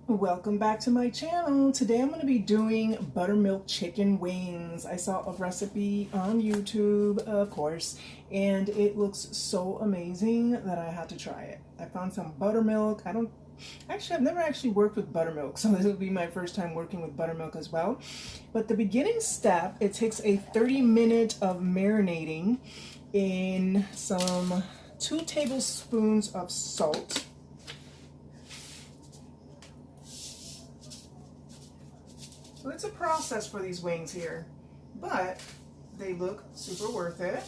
Welcome back to my channel. Today I'm going to be doing buttermilk chicken wings. I saw a recipe on YouTube, of course, and it looks so amazing that I had to try it. I found some buttermilk. I've never actually worked with buttermilk, so this will be my first time working with buttermilk as well. But the beginning step, it takes a 30-minute of marinating in some 2 tablespoons of salt. So it's a process for these wings here, but they look super worth it.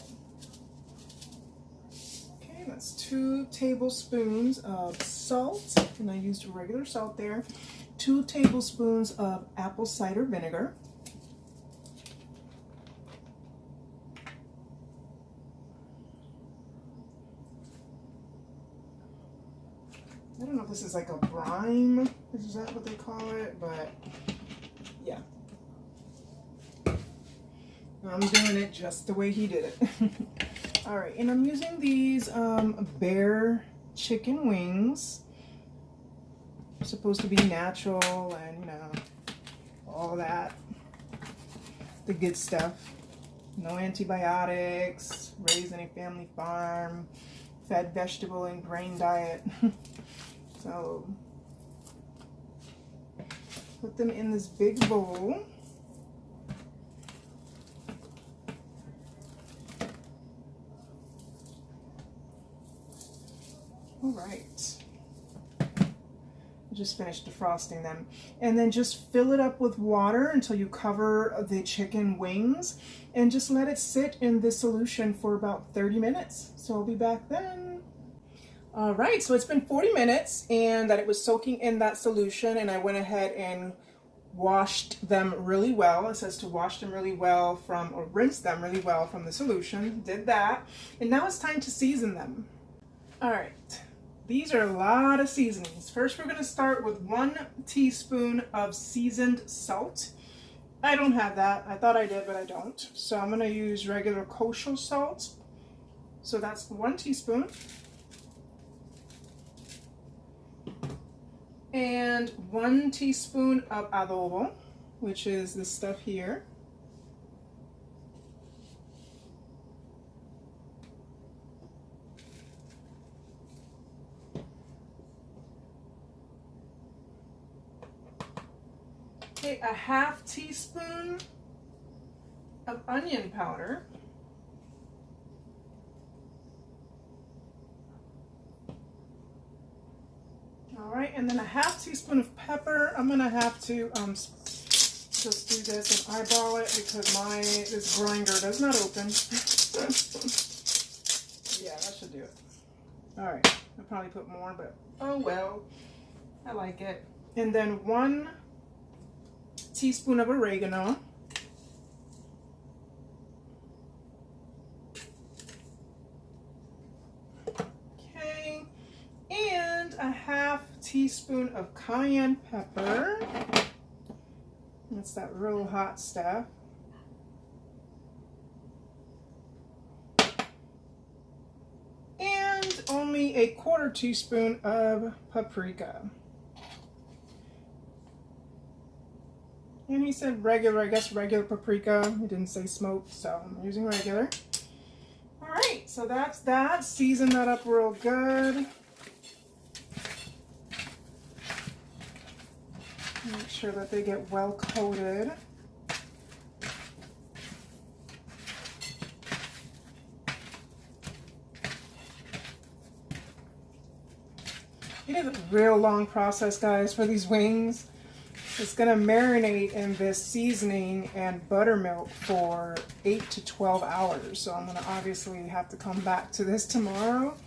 Okay, that's 2 tablespoons of salt, and I used regular salt there. 2 tablespoons of apple cider vinegar. I don't know if this is like a brine, is that what they call it, but yeah. I'm doing it just the way he did it. All right, and I'm using these bear chicken wings. They're supposed to be natural and, you know, all that. The good stuff. No antibiotics, raised in a family farm, fed vegetable and grain diet. So put them in this big bowl. All right. I just finished defrosting them. And then just fill it up with water until you cover the chicken wings and just let it sit in this solution for about 30 minutes. So I'll be back then. All right, so it's been 40 minutes and that it was soaking in that solution, and I went ahead and washed them really well. It says to wash them really well from, or rinse them really well from the solution. Did that. And now it's time to season them. All right, these are a lot of seasonings. First, we're gonna start with 1 teaspoon of seasoned salt. I don't have that. I thought I did, but I don't. So I'm gonna use regular kosher salt. So that's 1 teaspoon. And 1 teaspoon of adobo, which is this stuff here. Okay, a 1/2 teaspoon of onion powder. All right, and then a 1/2 teaspoon of pepper. I'm gonna have to just do this and eyeball it because this grinder does not open. Yeah, that should do it. All right, I'll probably put more, but oh well, I like it. And then 1 teaspoon of oregano. Okay, and a 1/2 teaspoon of cayenne pepper. That's that real hot stuff. And only a 1/4 teaspoon of paprika. And he said regular, I guess regular paprika. He didn't say smoked, so I'm using regular. All right, so that's that. Season that up real good. Make sure that they get well coated. It is a real long process, guys, for these wings. It's gonna marinate in this seasoning and buttermilk for 8 to 12 hours. So I'm gonna obviously have to come back to this tomorrow.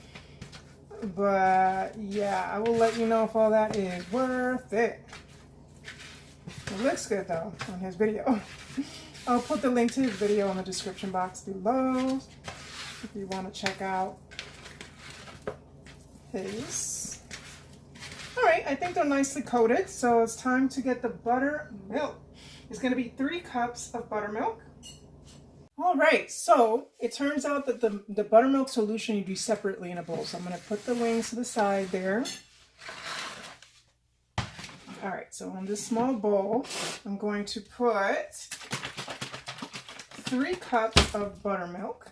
But yeah, I will let you know if all that is worth it. It looks good though on his video. I'll put the link to his video in the description box below if you want to check out his. All right, I think they're nicely coated, so it's time to get the buttermilk. It's going to be 3 cups of buttermilk. All right, so it turns out that the buttermilk solution you do separately in a bowl. So I'm going to put the wings to the side there. All right, so on this small bowl, I'm going to put 3 cups of buttermilk.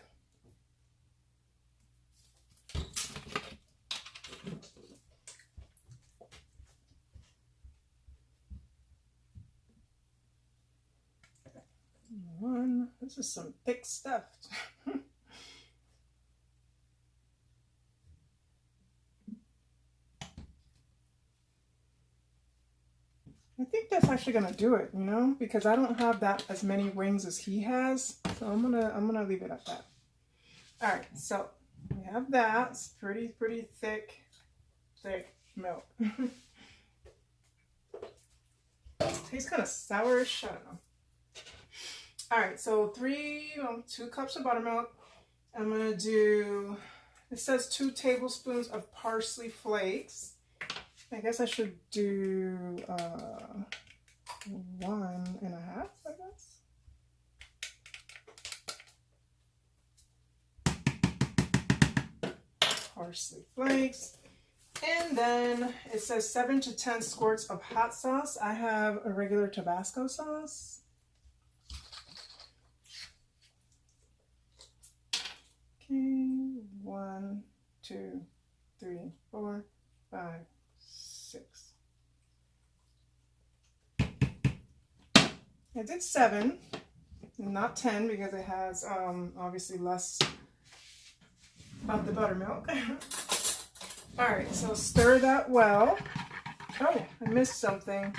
This is some thick stuff. I think that's actually gonna do it, you know, because I don't have that as many wings as he has, so I'm gonna leave it at that. All right, so we have that. It's pretty thick milk. Tastes kind of sourish. I don't know. All right, so 2 cups of buttermilk. I'm gonna do. It says 2 tablespoons of parsley flakes. I guess I should do 1.5, I guess. Parsley flakes. And then it says 7 to 10 squirts of hot sauce. I have a regular Tabasco sauce. Okay, 1, 2, 3, 4, 5, 6. I did 7, not 10, because it has obviously less of the buttermilk. All right, so stir that well. Oh, I missed something.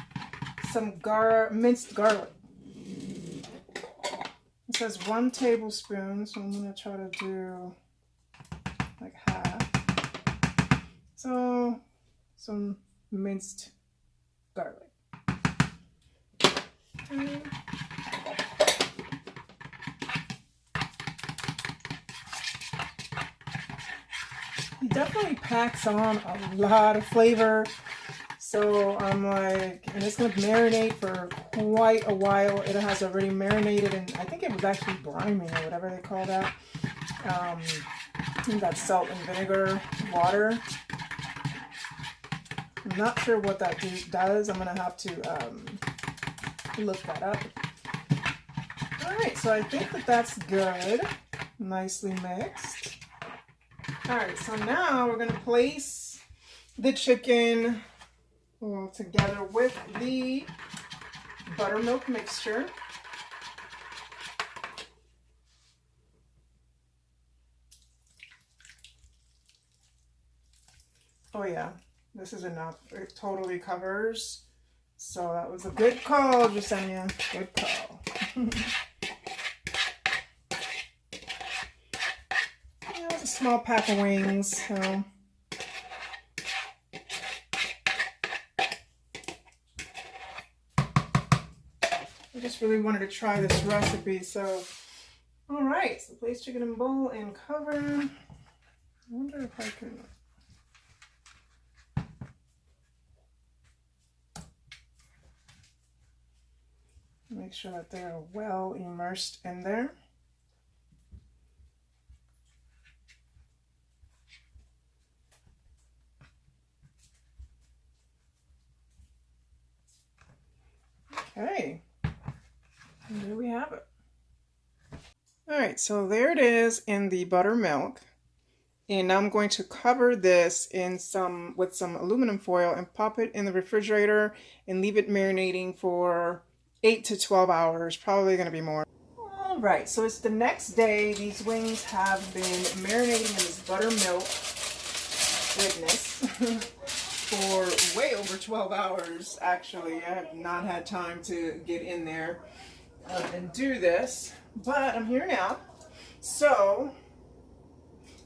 Some minced garlic. It says 1 tablespoon, so I'm gonna try to do like half. So some minced garlic. Okay. He definitely packs on a lot of flavor. So I'm like, and it's going to marinate for quite a while. It has already marinated, and I think it was actually briming or whatever they call that. That salt and vinegar water. I'm not sure what that does. I'm going to have to look that up. All right, so I think that that's good. Nicely mixed. All right, so now we're going to place the chicken together with the buttermilk mixture. Oh yeah, this is enough. It totally covers. So that was a good call, Jasenia. Good call. Yeah, it's a small pack of wings, so. I just really wanted to try this recipe, so. All right, so place chicken in bowl and cover. I wonder if I can. Make sure that they're well immersed in there. Okay, and there we have it. All right, so there it is in the buttermilk. And now I'm going to cover this in with some aluminum foil and pop it in the refrigerator and leave it marinating for 8 to 12 hours, probably going to be more. All right, so it's the next day. These wings have been marinating in this buttermilk goodness for way over 12 hours, actually. I have not had time to get in there and do this, but I'm here now. So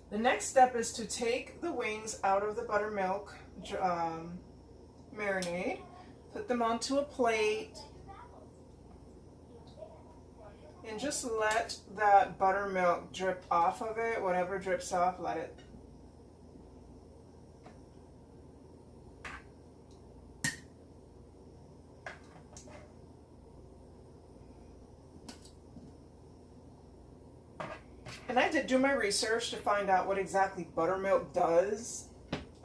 the next step is to take the wings out of the buttermilk marinade, put them onto a plate, and just let that buttermilk drip off of it. Whatever drips off, let it. And I did do my research to find out what exactly buttermilk does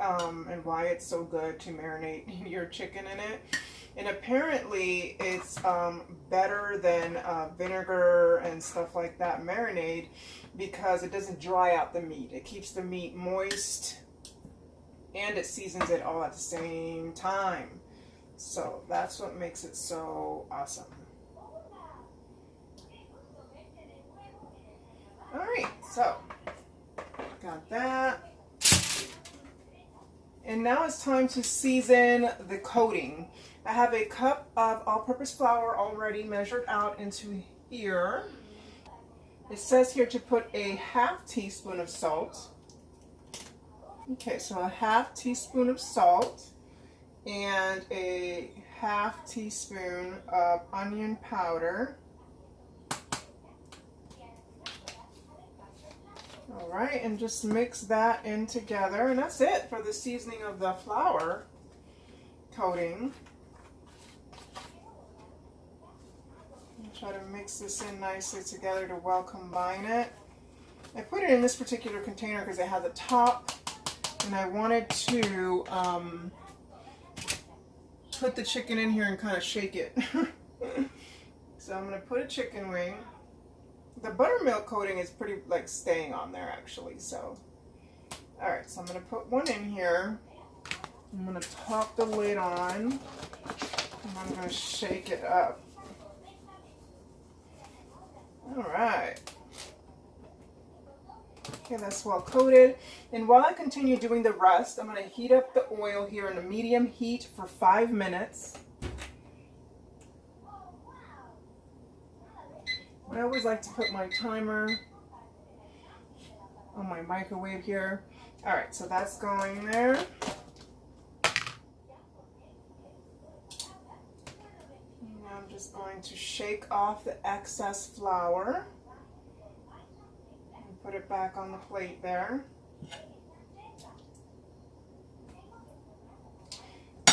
and why it's so good to marinate your chicken in it. And apparently it's better than vinegar and stuff like that marinade because it doesn't dry out the meat. It keeps the meat moist and it seasons it all at the same time. So that's what makes it so awesome. All right, so got that. And now it's time to season the coating. I have a cup of all-purpose flour already measured out into here. It says here to put a ½ teaspoon of salt. Okay, so a ½ teaspoon of salt and a ½ teaspoon of onion powder. All right, and just mix that in together, and that's it for the seasoning of the flour coating. Try to mix this in nicely together to well combine it. I put it in this particular container because it has a top, and I wanted to put the chicken in here and kind of shake it. So I'm going to put a chicken wing. The buttermilk coating is pretty like staying on there actually. So, all right, so I'm going to put one in here. I'm going to top the lid on, and I'm going to shake it up. All right. Okay, that's well coated. And while I continue doing the rest, I'm going to heat up the oil here in a medium heat for 5 minutes. I always like to put my timer on my microwave here. All right, so that's going there. I'm just going to shake off the excess flour and put it back on the plate there.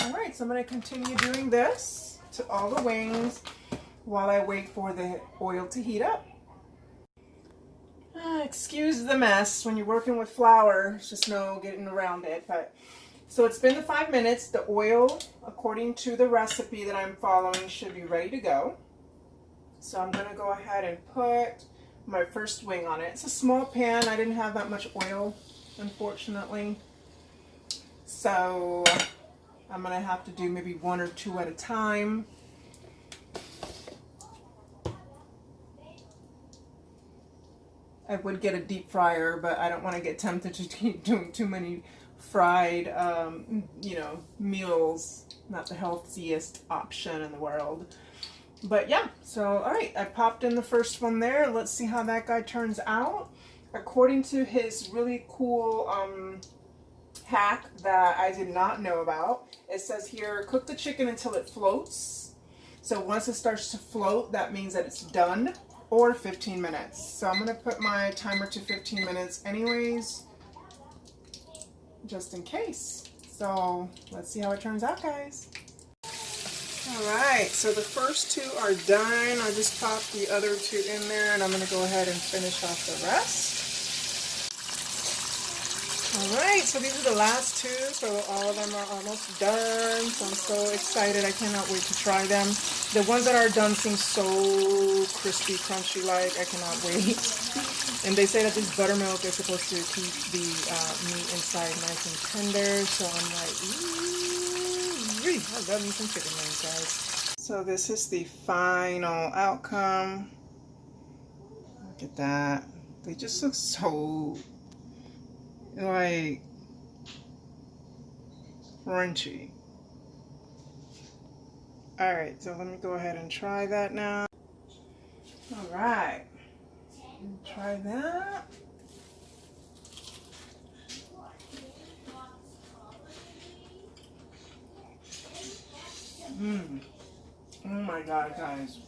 All right, so I'm going to continue doing this to all the wings while I wait for the oil to heat up. Excuse the mess. When you're working with flour, it's just no getting around it. But so it's been the 5 minutes. The oil, according to the recipe that I'm following, should be ready to go. So I'm going to go ahead and put my first wing on it. It's a small pan. I didn't have that much oil, unfortunately. So I'm going to have to do maybe 1 or 2 at a time. I would get a deep fryer, but I don't want to get tempted to keep doing too many fried, meals. Not the healthiest option in the world. But yeah, so all right, I popped in the first one there. Let's see how that guy turns out. According to his really cool hack that I did not know about, it says here, cook the chicken until it floats. So once it starts to float, that means that it's done, or 15 minutes. So I'm gonna put my timer to 15 minutes anyways, just in case. So let's see how it turns out, guys. All right, so the first 2 are done. I just popped the other 2 in there, and I'm gonna go ahead and finish off the rest. All right, so these are the last 2, so all of them are almost done. So I'm so excited. I cannot wait to try them. The ones that are done seem so crispy, crunchy like. I cannot wait. And they say that this buttermilk is supposed to keep the meat inside nice and tender. So I'm like, ooh, I love me some chicken wings, guys. So this is the final outcome. Look at that. They just look so like crunchy. All right, so let me go ahead and try that now. All right, try that. Oh my God, guys.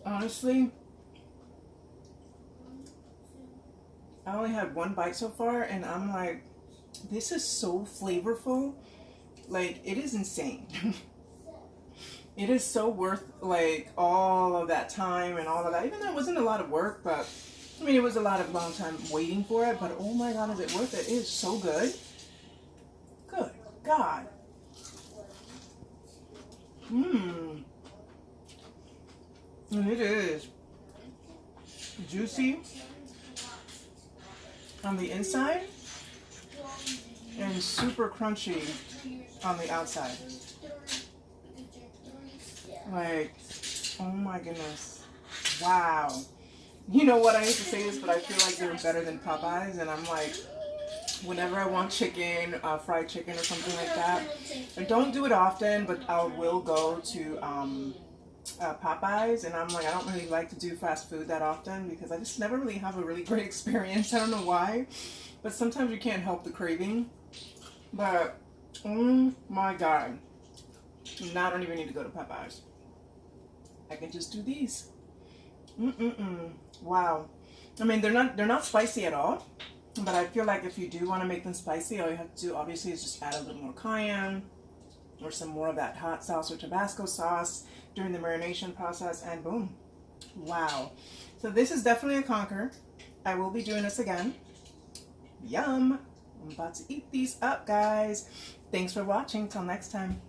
Honestly, I only had 1 bite so far, and I'm like, this is so flavorful. Like, it is insane. It is so worth, like, all of that time and all of that. Even though it wasn't a lot of work, but, I mean, it was a lot of long time waiting for it. But, oh my God, is it worth it? It is so good. God. Mmm. And it is juicy on the inside and super crunchy on the outside. Like, oh my goodness. Wow. You know what, I hate to say this, but I feel like they're better than Popeyes, and I'm like, whenever I want chicken, fried chicken or something like that, I don't do it often, but I will go to Popeyes, and I'm like, I don't really like to do fast food that often because I just never really have a really great experience. I don't know why, but sometimes you can't help the craving. But oh my God, now I don't even need to go to Popeyes. I can just do these. Wow. I mean, they're not spicy at all, but I feel like if you do want to make them spicy, all you have to do obviously is just add a little more cayenne or some more of that hot sauce or Tabasco sauce during the marination process, and boom. Wow. So this is definitely a conquer. I will be doing this again. Yum. I'm about to eat these up, guys. Thanks for watching. Till next time.